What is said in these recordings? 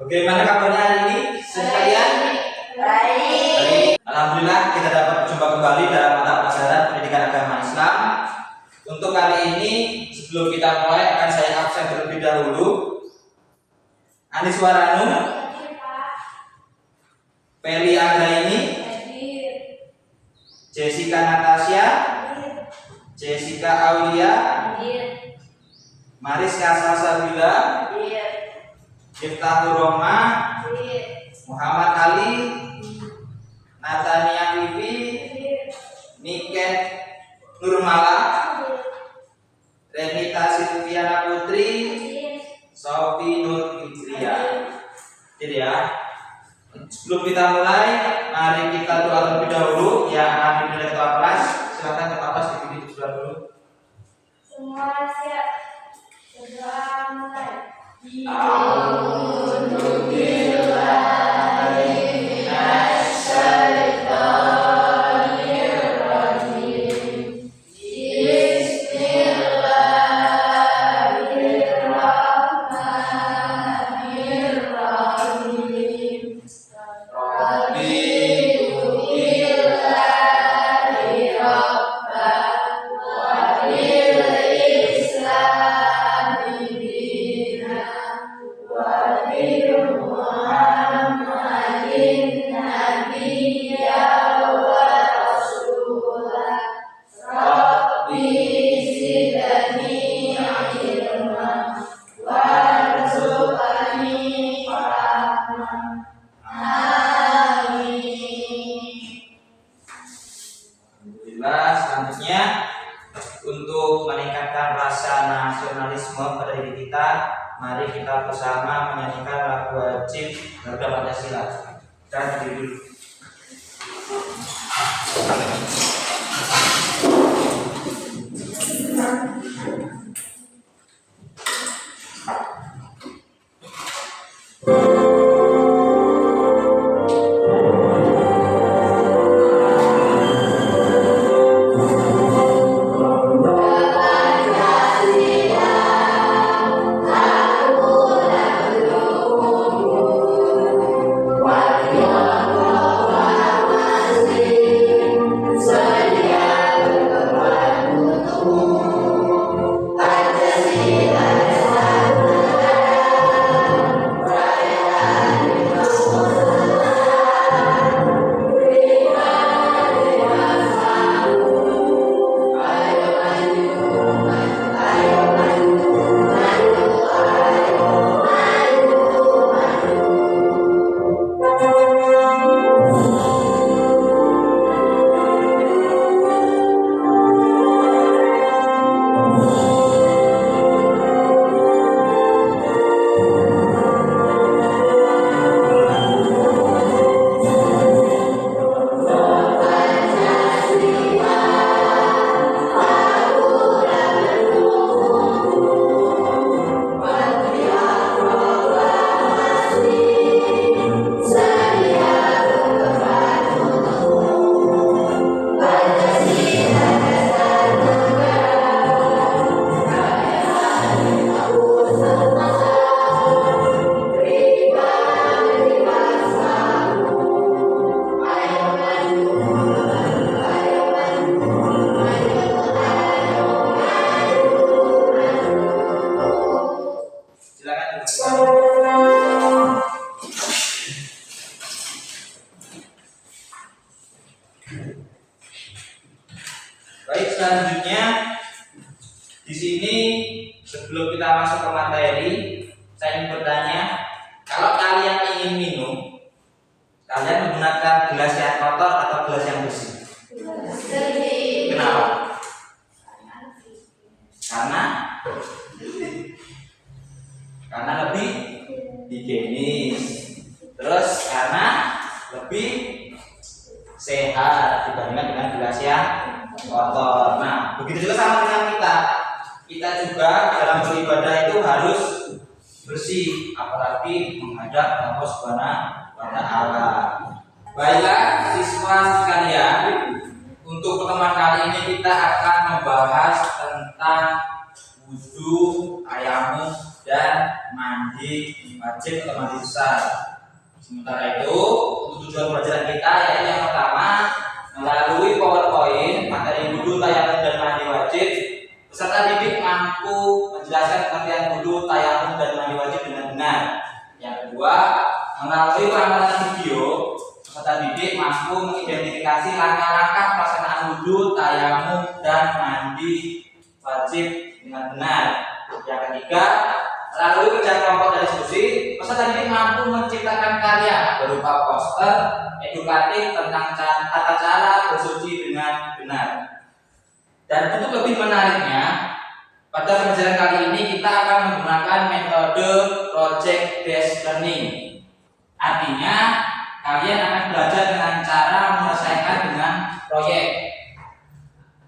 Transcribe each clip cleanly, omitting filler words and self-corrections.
Bagaimana kabarnya hari ini sekalian? Baik. Alhamdulillah kita dapat berjumpa kembali dalam mata pelajaran pendidikan agama Islam. Untuk kali ini sebelum kita mulai akan saya absen terlebih dahulu. Anis Waranu, Feli Anggraini, Jessica Natasha, Jessica Aulia, Mariska Salsabila, Miftahur Roma, Muhammad Ali, Natania Vivi, Niken Nurmala, Renita Silviana Putri, Sofi Nur Fitria. Jadi ya, sebelum kita mulai, mari kita doa terlebih dahulu. Yang akan dimulai ketua kelas, silakan ketua kelas dipimpin doa dulu. Semua siap, berdoa mulai. Selanjutnya, untuk meningkatkan rasa nasionalisme pada diri kita, mari kita bersama menyanyikan lagu wajib Garuda Pancasila. Dan berdiri dulu. Baik, selanjutnya di sini sebelum kita masuk ke materi, saya ingin bertanya, kalau kalian ingin minum, kalian menggunakan gelas yang kotor atau gelas yang bersih? Kenapa? Karena lebih higienis. Terus karena lebih sehat dibandingkan dengan gelas yang kotor. Nah, begitu juga sama dengan kita. Kita juga dalam beribadah itu harus bersih, apalagi menghadap Allah Subhanahu wa Ta'ala. Baiklah, siswa sekalian, untuk pertemuan kali ini kita akan membahas tentang wudu, tayamum, dan mandi wajib atau mandi besar. Sementara itu, untuk tujuan pelajaran kita yaitu yang pertama, melalui PowerPoint materi wudu, tayamum, dan mandi wajib, peserta didik mampu menjelaskan pengertian wudu, tayamum, dan mandi wajib dengan benar. Yang kedua, melalui pengamatan video, peserta didik mampu mengidentifikasi langkah-langkah pelaksanaan wudu, tayamum, dan mandi wajib dengan benar. Yang ketiga, melalui kerja kelompok dan diskusi, peserta didik mampu menciptakan karya berupa poster edukatif tentang tata cara bersuci dengan benar. Dan untuk lebih menariknya, pada pelajaran kali ini kita akan menggunakan metode project based learning. Artinya, kalian akan belajar dengan cara menyelesaikan dengan proyek.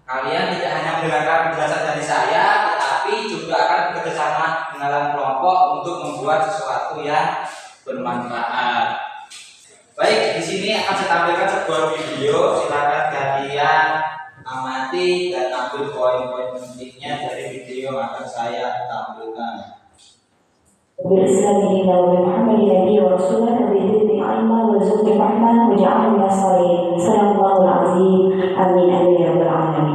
Kalian tidak hanya mendengarkan penjelasan dari saya, tetapi juga akan bekerjasama dengan kelompok untuk membuat sesuatu yang bermanfaat. Baik, di sini akan saya tampilkan sebuah video. Silakan kalian amati dan ambil poin-poin pentingnya dari video yang akan saya tampilkan. وبالإسلام دينا وبمحمد نبي ورسوله وبإذن عنا وارزقنا الرحمن وجعلنا من الصالحين. صدق الله العظيم. Amin amin ya rabbal alamin.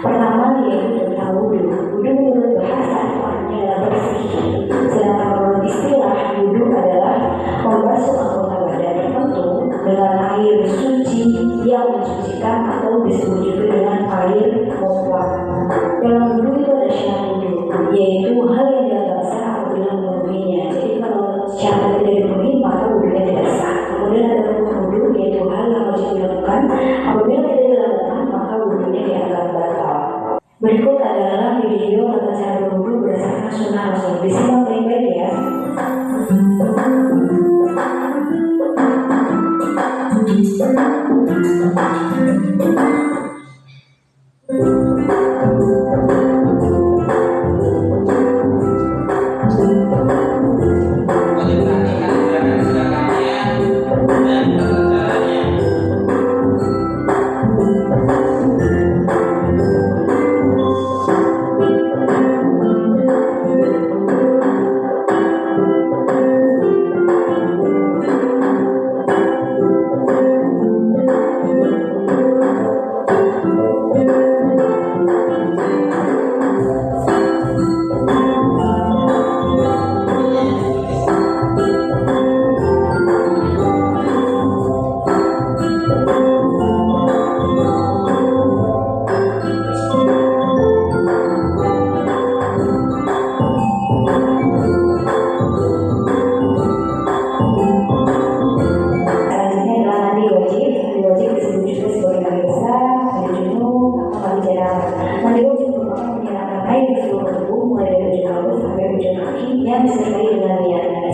Pertama yaitu tentang wudu. Wudu menurut bahasa artinya adalah bersih. Sedangkan menurut istilah wudu adalah membasuh anggota badan tertentu dengan air suci yang mensucikan atau disebut juga dengan air mutlak. Dalam wudu itu ada syarat wudu, yaitu hal yang dianggap sah apabila memenuhinya. Jadi kalau syarat tidak dipenuhi maka wudunya tidak sah. Kemudian ada rukun wudu, yaitu hal yang harus dilakukan. Apabila tidak dilakukan maka wudunya dianggap batal. Berikut adalah video tata cara berwudu berdasarkan sunnah Rasul. Disimak baik-baik ya.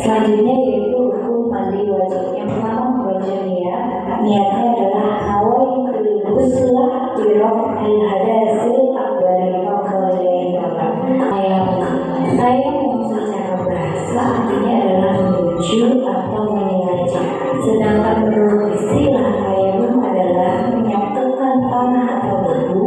Selanjutnya yaitu rukun mandi wajib. Yang pertama membaca niat. Niatnya adalah nawaitul ghusla bi raf'il hadatsil akbari saya secara bahasa artinya adalah menuju atau menyengaja. Sedangkan menurut istilah tayamum adalah menyatukan tanah atau debu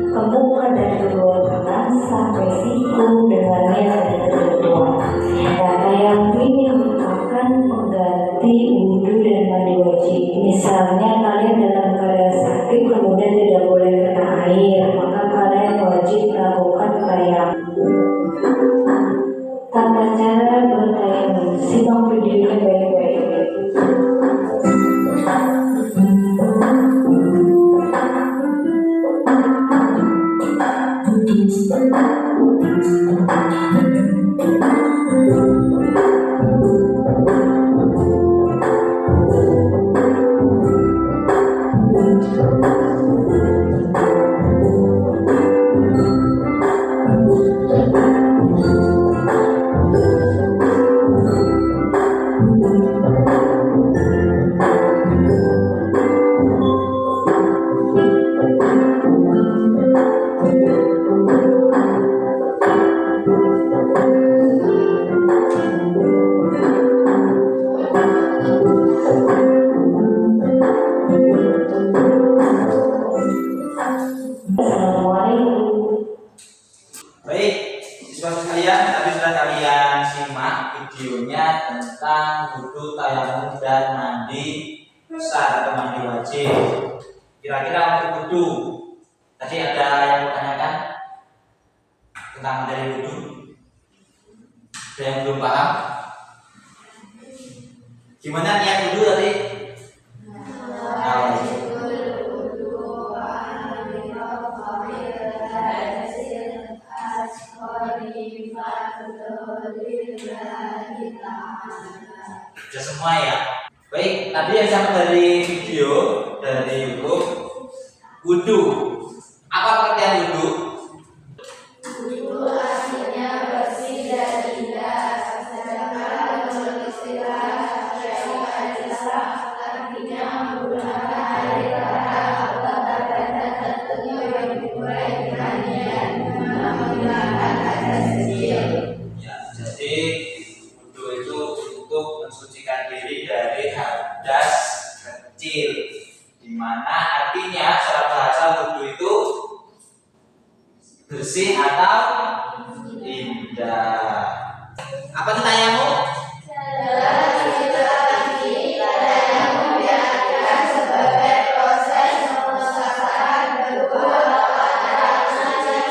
ke muka dan kedua tangan sampai siku dengan niat dan ketentuan. Nah, tayamum ini merupakan pengganti wudu dan mandi wajib. Misalnya kalian dalam keadaan sakit kemudian tidak boleh kena air, maka kalian wajib melakukan tayamum. Tata cara bertayamum, simak videonya baik-baik. siswa sekalian, tadi sudah kalian simak videonya tentang wudu, tayamum, dan mandi besar atau mandi wajib. Kira-kira untuk wudu, tadi ada yang bertanyakan tentang materi wudu? Ada yang belum paham? Gimana niat wudu tadi? Sudah semua ya. Baik, tadi yang sama dari video dari YouTube, wudu. Apa pengertian wudu? Wudu artinya bersih dan indah. Sedangkan menurut istilah syariat Islam artinya menggunakan air atau badan tertentu yang dimulai dengannya dengan menghilangkan hadas kecil. Ya, jadi wudu itu untuk mensucikan diri dari hadas kecil, di mana artinya secara bahasa wudu itu bersih atau indah. Apa itu tayamum? Dalam istilah ini, tayamum diartikan sebagai proses pengesahan kedua telapak tangan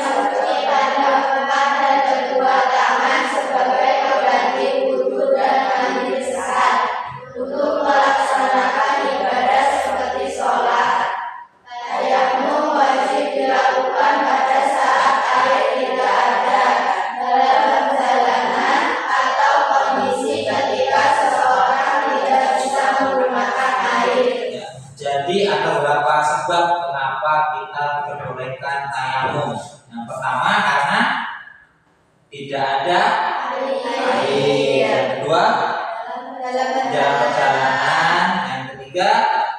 seperti pada depan dan kedua tangan sebagai pengganti wudu dan mandi besar untuk melaksanakan ibadah seperti sholat. Tayamum wajib dilakukan pada saat air tidak ada, dalam perjalanan, atau kondisi ketika seseorang tidak bisa menggunakan air. Ya, jadi ada beberapa sebab kenapa kita diperbolehkan tayamum. Yang pertama karena tidak ada air. Yang kedua Dalam dalam perjalanan. Yang ketiga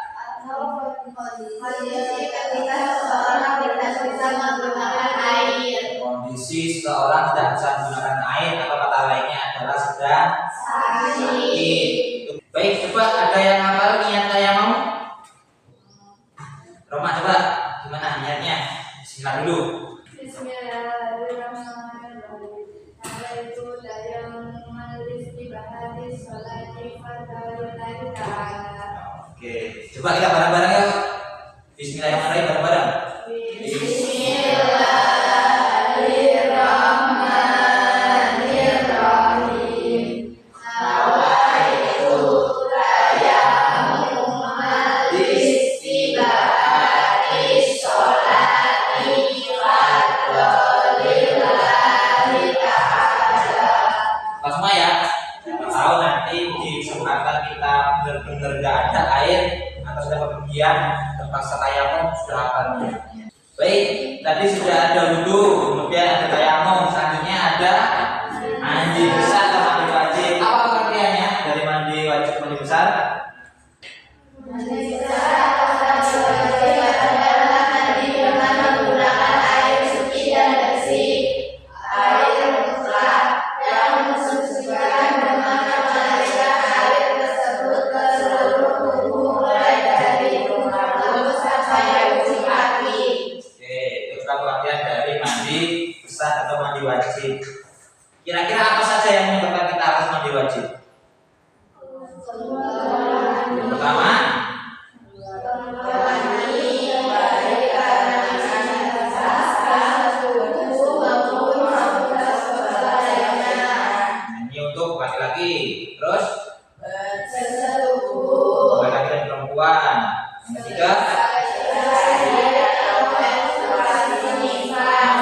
atau kondisi ketika seseorang tidak bisa menggunakan air. kondisi seseorang tidak bisa menggunakan air atau kata lainnya adalah sedang sakit. Baik, coba ada yang hafal niat tayamum? Roma, coba gimana niatnya? Bismillah dulu. Bismillahirrahmanirrahim. Nawaitu tayammum li-istibahati sholati fardhillahi ta'ala. Oke, coba kita bareng-bareng ya. Bismillahirrahmanirrahim bareng-bareng. Bismillahirrahmanirrahim. Nawaitu tayammum li-istibahati sholati fardhillahi ta'ala. Pas semua ya. Tahu nanti di kesempatan kita benar-benar gak ada air atau sudah kepergian terpaksa tayamum sudah apa niatnya. Baik, tadi sudah ada wudu, kemudian ada tayamum, selanjutnya ada mandi besar atau mandi wajib. Apa pengertiannya dari mandi wajib mandi besar? Mandi besar atau mandi wajib adalah mandi dengan menggunakan air suci dan bersih, air mutlak yang mensucikan dengan mengalirkan air tersebut ke seluruh tubuh mulai dari mulut sampai ujung kaki. Oke, itu adalah pengertian dari mandi besar atau mandi wajib. Kira-kira apa saja yang menyebabkan kita harus mandi wajib? Pertama, ini untuk laki-laki. Terus laki-laki dan perempuan. Yang ketiga,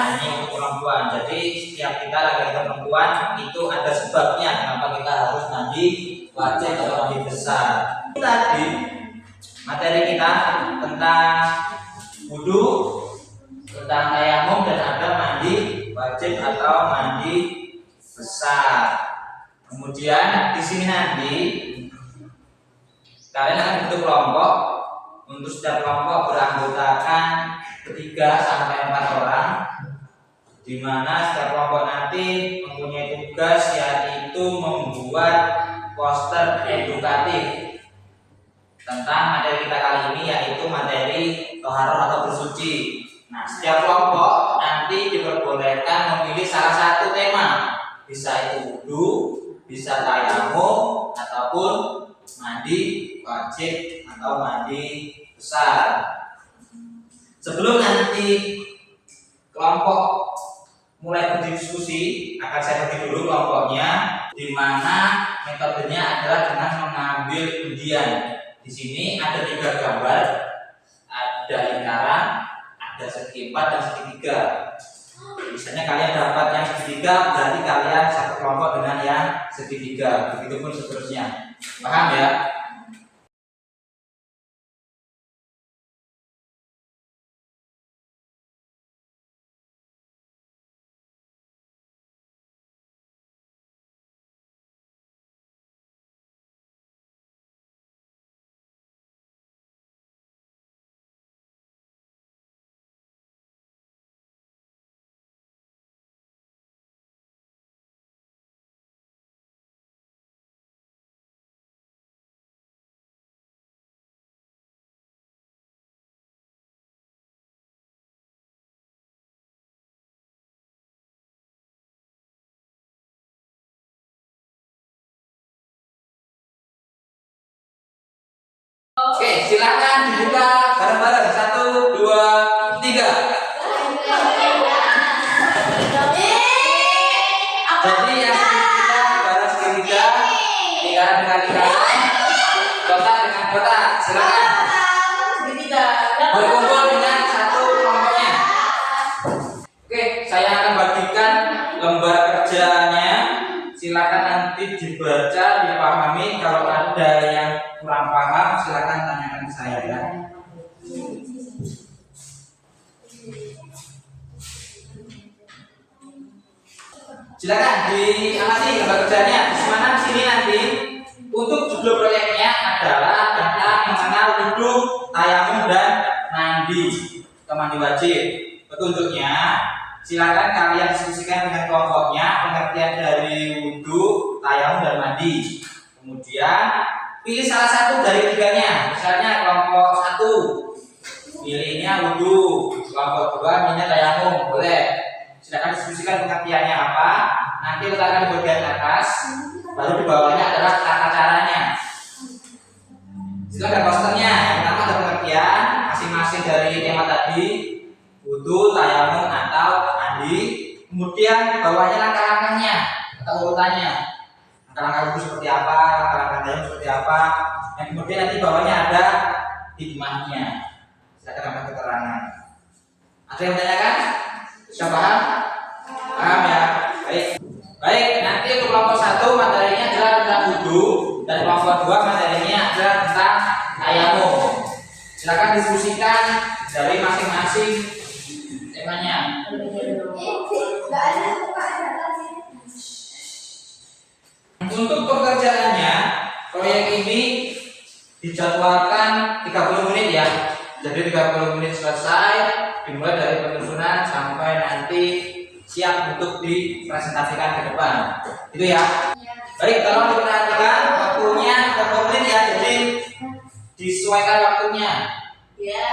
ini untuk perempuan. Jadi setiap kita laki-laki dan perempuan itu ada sebabnya kenapa kita harus mandi wajib atau mandi besar. Tadi materi kita tentang wudu, tentang tayamum, dan ada mandi wajib atau mandi besar. Kemudian di sini nanti kalian akan bentuk kelompok. Untuk setiap kelompok beranggotakan 3 sampai 4 orang, di mana setiap kelompok nanti mempunyai tugas yaitu membuat poster edukatif tentang materi kita kali ini, yaitu materi toharoh atau bersuci. Nah, setiap kelompok nanti nanti diperbolehkan memilih salah satu tema. Bisa itu wudu, bisa tayamum, ataupun mandi wajib atau mandi besar. Sebelum nanti kelompok mulai berdiskusi, akan saya bagi dulu kelompoknya, di mana metodenya adalah dengan mengambil undian. Di sini ada 3 gambar, ada lingkaran, ada segi 4 dan segitiga. Misalnya kalian dapat yang segitiga, berarti kalian satu kelompok dengan yang segitiga. Begitupun seterusnya. Paham ya? Oke, silakan dibuka bareng-bareng. 1, 2, 3. Jadi yang segitiga balas segitiga, lingkaran dengan lingkaran, kotak dengan kotak. Silakan berkumpul dengan satu kelompoknya. Oke, saya akan bagikan lembar kerjanya. Silakan nanti dibaca, dipahami. Kalau ada yang kurang paham, silakan tanyakan ke saya ya. Silakan diamati gambar kerjanya. Di mana di sini nanti untuk judul proyeknya adalah tentang mengenal wudu, tayamum dan mandi atau mandi wajib. Petunjuknya, silakan kalian diskusikan dengan kelompoknya pengertian dari wudu, tayamum dan mandi. Kemudian pilih salah satu dari tiganya. Misalnya kelompok 1 pilihnya wudu, kelompok 2 pilihnya tayamum, boleh. Silakan diskusikan pengertiannya apa. Nanti letakkan di bagian atas, baru di bawahnya adalah tata caranya. Silakan posternya. Yang pertama ada pengertian masing-masing dari tema tadi, wudu, tayamum atau mandi. Kemudian bawahnya langkah-langkahnya atau urutannya. Langkah-langkah wudu seperti apa, langkah-langkah tayamum seperti apa. Dan kemudian nanti bawahnya ada hikmahnya. Silakan dapat keterangan. Ada yang menanyakan? Sudah paham? Paham ya? Baik. Baik, nanti untuk kelompok 1 materinya adalah tentang wudu dan kelompok 2 materinya adalah tentang tayamum. Silakan diskusikan dari masing-masing temanya. Untuk pekerjaannya, proyek ini dijadwalkan 30 menit ya. Jadi 30 menit selesai, dimulai dari penyusunan sampai nanti siap untuk dipresentasikan ke depan. Itu ya. Baik, tolong diperhatikan waktunya 30 menit ya. Jadi disesuaikan waktunya. Ya.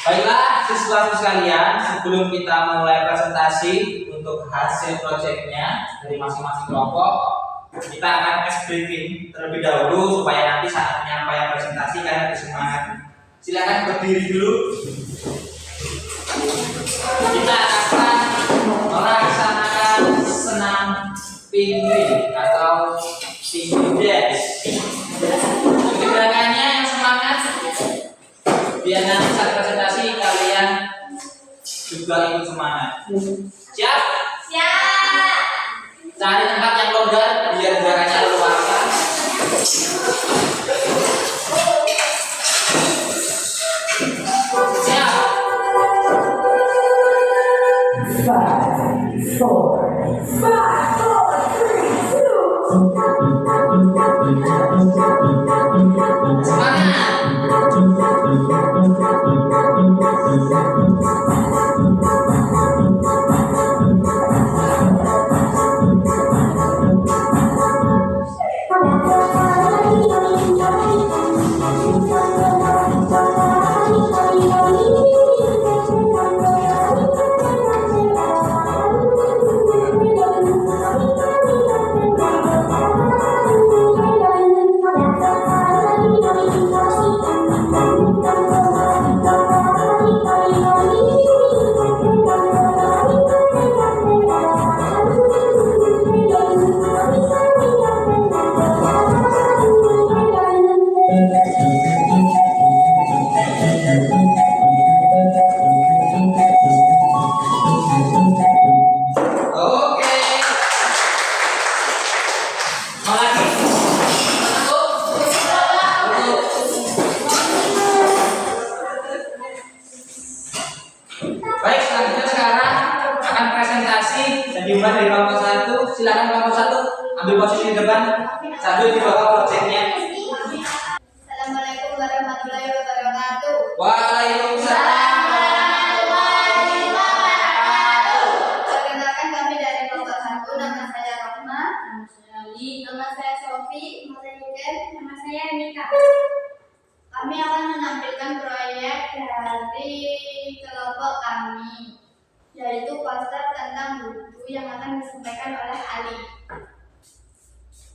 Baiklah siswa sekalian, sebelum kita mulai presentasi untuk hasil proyeknya dari masing-masing kelompok, kita akan tes briefing terlebih dahulu supaya nanti saat penyampaian presentasi kalian lebih semangat. Silakan berdiri dulu. Kita akan melaksanakan senam pinggir atau pinggir dance. Gerakannya yang semangat biar nanti saat presentasi kalian juga ikut semangat. Siap? Siap. Cari tempat yang longgar biar gerakannya leluasa. Siap? 5, 4, 3, 2. Semangat! Oke. Mau lagi? Baik, selanjutnya sekarang akan presentasi dan dimulai dari kelompok 1. Silakan kelompok 1 ambil posisi di depan sambil dibawa proyeknya. Assalamualaikum warahmatullahi wabarakatuh. Waalaikumsalam. Perkenalkan kami dari kelompok 1. Nama saya Rahma. Nama saya Ali. Nama saya Sofi. Nama saya Yuken. Nama saya Nika. Kami akan menampilkan proyek dari kelompok kami, yaitu poster tentang buku yang akan disampaikan oleh Ali.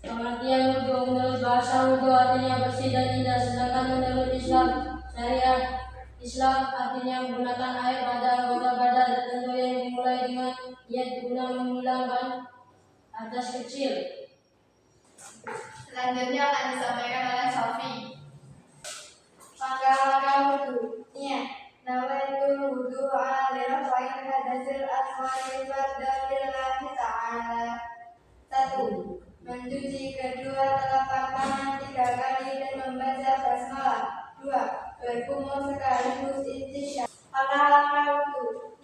Pengertian wudhu menurut bahasa wudhu artinya bersih dan indah, sedangkan menurut Islam syariat Islam artinya menggunakan air pada anggota badan tertentu yang dimulai dengan niat guna menghilangkan atas kecil. Selanjutnya akan disampaikan oleh Sofi. Langkah-langkah wudhu. Nawaitul wudhu ala lirafa'il hadasil aswari fardalillahi ta'ala. 1. Mencuci kedua telapak tangan 3 kali dan membaca basmalah. 2. Berkumur sekaligus istisya. Langkah-langkah wudhu.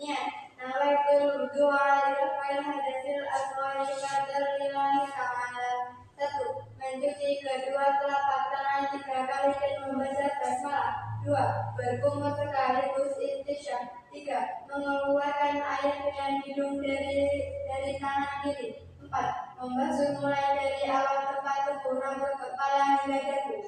Nawaitul wudhu ala lirafa'il hadasil aswari fardalillahi ta'ala. 1. Mencuci kedua telapak tangan 3 kali dan membaca basmalah. 2. Berkumur sekaligus istisya. 3. Mengeluarkan air dengan hidung dari tangan kiri. 4. Membasuh mulai dari awal tempat tubuh rambut kepala hingga dagu.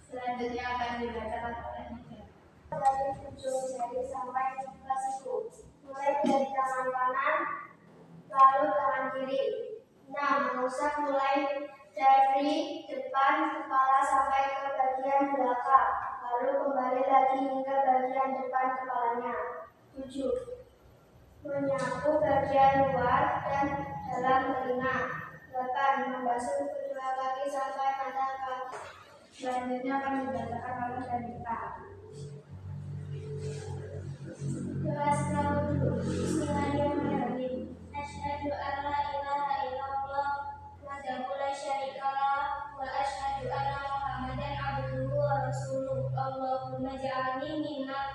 Selanjutnya akan dibacakan oleh Nika. Dari ujung jari sampai ke siku, mulai dari tangan kanan, lalu tangan kiri. 6. Mengusap mulai dari depan kepala sampai ke bagian belakang, lalu kembali lagi hingga bagian depan kepalanya. 7. Menyapu bagian luar dan dalam telinga. 8. Membasuh kedua kaki sampai mata kaki. Selanjutnya akan dibacakan oleh Nika. Doa setelah wudhu. Bismillahirrahmanirrahim. Asyhadu an la ilaha illallah wahdahu la syarikalah wa asyhadu anna Muhammadan abduhu wa rasuluh. Allahumma ja'alni minal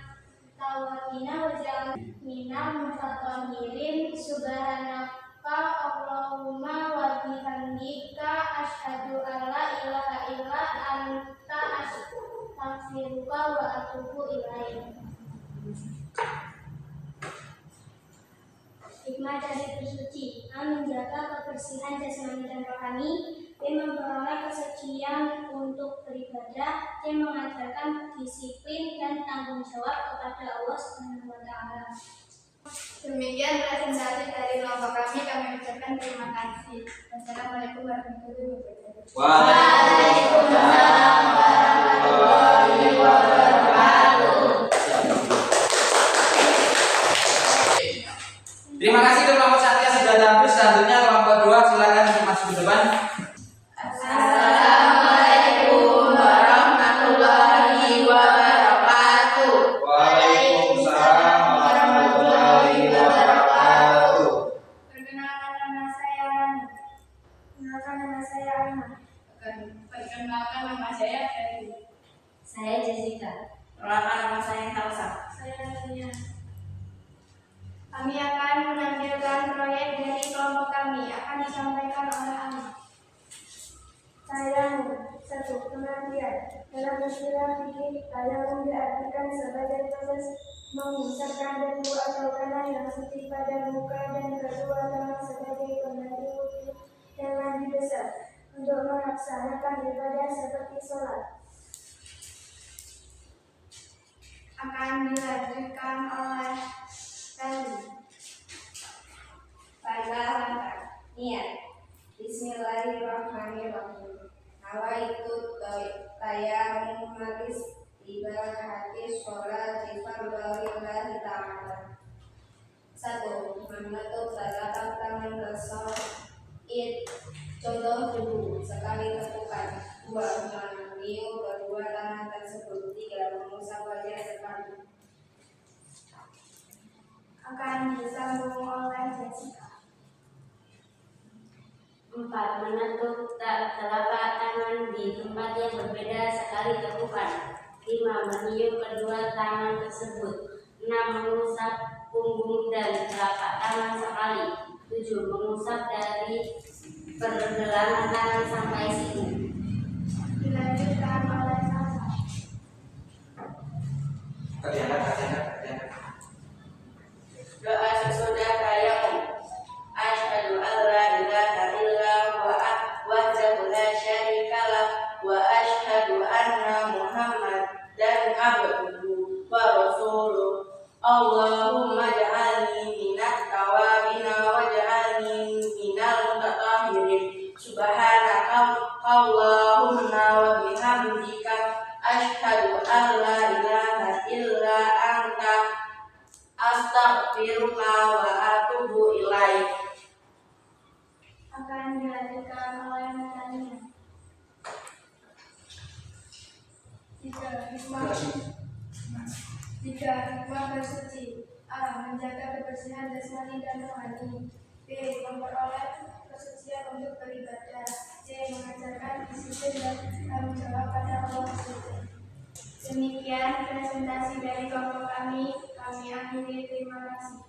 tawabina wa ja'alni minal mutatahhirin. Subhanaka Allahumma wa bihamdika asyhadu an la ilaha illa anta astaghfiruka wa atubu ilaik. Hikmah dari bersuci. menjaga kebersihan jasmani dan rohani, B. memperoleh kesucian untuk beribadah, C. mengajarkan disiplin dan tanggung jawab kepada Allah Subhanahu wa Ta'ala. Demikian presentasi dari kelompok kami. Kami ucapkan terima kasih. Wassalamualaikum warahmatullahi wabarakatuh. Waalaikumsalam warahmatullahi wabarakatuh. Terima kasih kelompok 1 yang sudah tampil. Selanjutnya kelompok 2 silakan masuk ke depan. Assalamualaikum warahmatullahi wabarakatuh. Waalaikumsalam warahmatullahi wabarakatuh. Perkenalkan nama saya Ahmad. Perkenalkan nama saya Ferry. Saya Jessica. Perkenalkan nama saya Talsa. Saya Nadia. Kami akan menampilkan proyek dari kelompok kami, akan disampaikan oleh Ahmad. Tayammum. 1. Pengertian. Dalam istilah fikih, tayammum diartikan sebagai proses mengusapkan debu atau tanah yang suci pada muka dan kedua tangan sebagai pengganti wudhu yang lebih besar untuk melaksanakan ibadah seperti sholat. Akan dilanjutkan oleh Ferry. Langkah niat. Bismillahirrahmanirrahim. Nawaitu tayammum ibadati sholati fardhillahi ta'ala. 1. Menutup telapak tangan ke sholat. Contoh dulu sekali tepukan. 2. Meniup kedua tangan tersebut. 3. Mengusap wajah sekali. Akan disambung oleh Jessica. 4. Menentuk telapak tangan di tempat yang berbeda sekali tepukan. 5. Meniup kedua tangan tersebut. 6. Mengusap punggung dan telapak tangan sekali. 7. Mengusap dari pergelangan tangan sampai siku. Dilanjutkan oleh Sasa. Kerjaan. Doa sesudah tayammum. Asyhadu an la ilaha illallah wahdahu la syarikalah wa asyhadu anna Muhammadan abduhu wa rasuluh. Allahumma ja'alni minat tawabina waj'alni minal mutatahhirin. Subhanaka Allahumma wa bihamdika asyhadu an la ilaha illa anta astaghfiruka wa atubu ilaik. Akan dilanjutkan oleh Natania. 3. Hikmah bersuci. A. Menjaga kebersihan jasmani dan rohani. B. Memperoleh kesucian untuk beribadah. C. Mengajarkan disiplin dan tanggung jawab pada Allah SWT. Demikian presentasi dari kelompok kami. Kami akhiri. Terima kasih.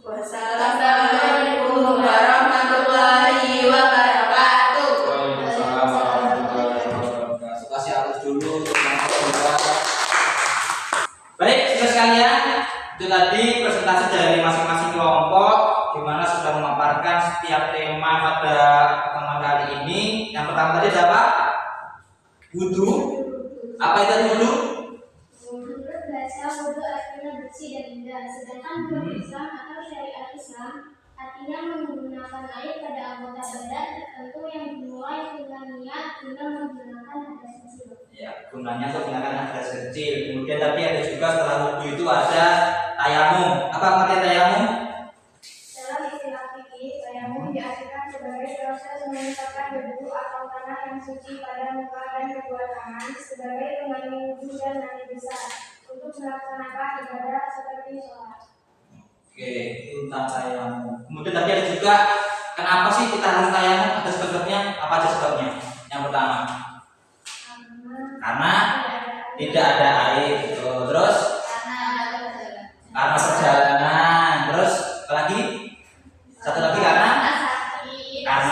Wassalamualaikum warahmatullahi wabarakatuh. Waalaikumsalam warahmatullahi wabarakatuh. Kasih atas dulu. Baik, saudara sekalian, itu tadi presentasi dari masing-masing kelompok, di mana sudah memaparkan setiap tema pada pertemuan kali ini. Yang pertama tadi ada apa? Wudhu. Apa itu wudhu? Menurut bahasa wudhu artinya bersih dan indah, sedangkan menurut Islam atau syariat Islam artinya menggunakan air pada anggota badan tertentu yang dimulai dengan niat guna menggunakan hadas kecil. Ya, gunanya untuk menggunakan hadas kecil. Kemudian tapi ada juga setelah wudhu itu ada tayamum. Apa artinya tayamum? Dalam istilah fikih, tayamum diartikan sebagai proses mengucapkan debu atau tanah yang suci pada muka dan kedua tangan sebagai pengganti wudhu dan mandi besar untuk melaksanakan ibadah seperti sholat. Oke, itu tentang tayamum. Kemudian tadi ada juga kenapa sih kita harus tayamum? Ada sebabnya? Apa aja sebabnya? Yang pertama, karena tidak ada air. Terus karena perjalanan. Terus apa lagi? Satu lagi karena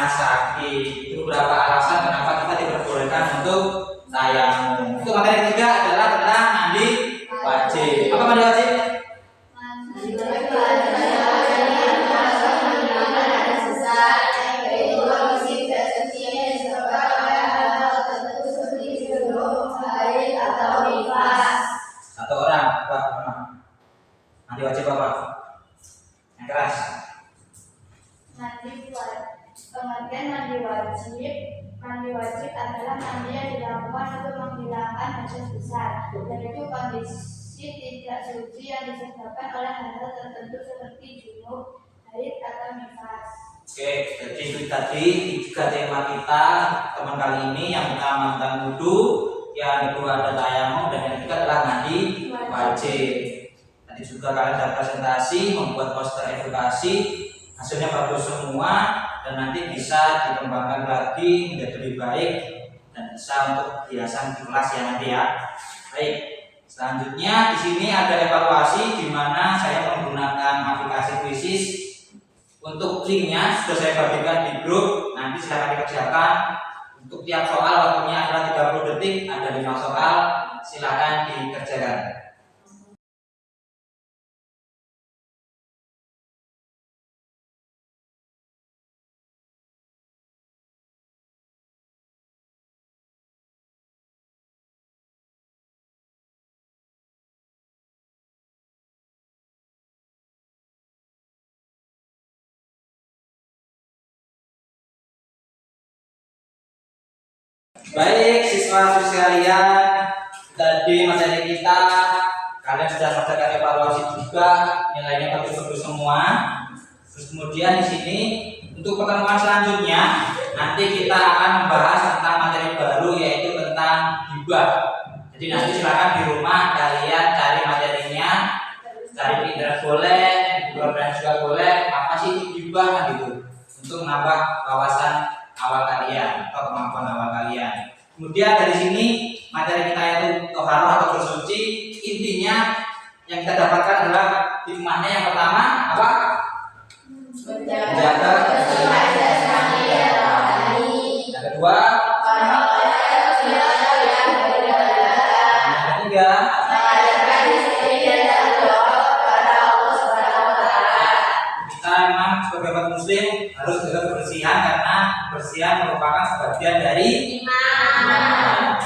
sakit. Itu beberapa alasan kenapa kita diperbolehkan untuk tayamum. Untuk materi ketiga adalah tentang mandi wajib. Apa mandi wajib? Kemudian mandi wajib adalah mandi yang dilakukan untuk menghilangkan hadas besar, yaitu kondisi tidak suci yang disebabkan oleh hal tertentu seperti junub, haid atau nifas. Oke, jadi itu tadi 3 tema kita teman kali ini. Yang pertama tentang wudu, yang kedua ada tayamum, dan yang ketiga adalah mandi wajib. Tadi juga kalian sudah presentasi, membuat poster edukasi, hasilnya bagus semua, dan nanti bisa dikembangkan lagi menjadi lebih baik dan bisa untuk hiasan di kelas ya nanti ya. Baik, selanjutnya di sini ada evaluasi di mana saya menggunakan aplikasi Quizzes. Untuk linknya sudah saya bagikan di grup, nanti silahkan dikerjakan. Untuk tiap soal waktunya adalah 30 detik, ada 5 soal, silahkan dikerjakan. Baik, siswa-siswi sekalian, tadi materi kita kalian sudah melakukan evaluasi juga, nilainya bagus-bagus semua. Terus kemudian di sini untuk pertemuan selanjutnya nanti kita akan membahas tentang materi baru, yaitu tentang hibah. Jadi nanti silakan di rumah kalian cari materinya, cari di internet boleh, di Google juga boleh, apa sih itu hibah kan gitu, untuk menambah wawasan awal kalian atau kemampuan awal kalian. Kemudian dari sini materi kita itu toharoh atau bersuci, intinya yang kita dapatkan adalah hikmahnya. Yang pertama apa? Menjaga kebersihan jasmani dan rohani. Yang kedua, yang ketiga, mengajarkan disiplin dan tanggung jawab kepada Allah Subhanahu wa Ta'ala. Kita memang sebagai umat muslim harus menjaga kebersihan karena kebersihan merupakan sebagian dari iman.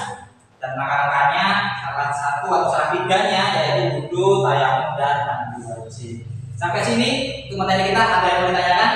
Dan langkah-langkahnya salah satu atau salah tiganya yaitu wudu, tayamum, dan mandi wajib. Sampai sini untuk materi kita, ada yang mau ditanyakan?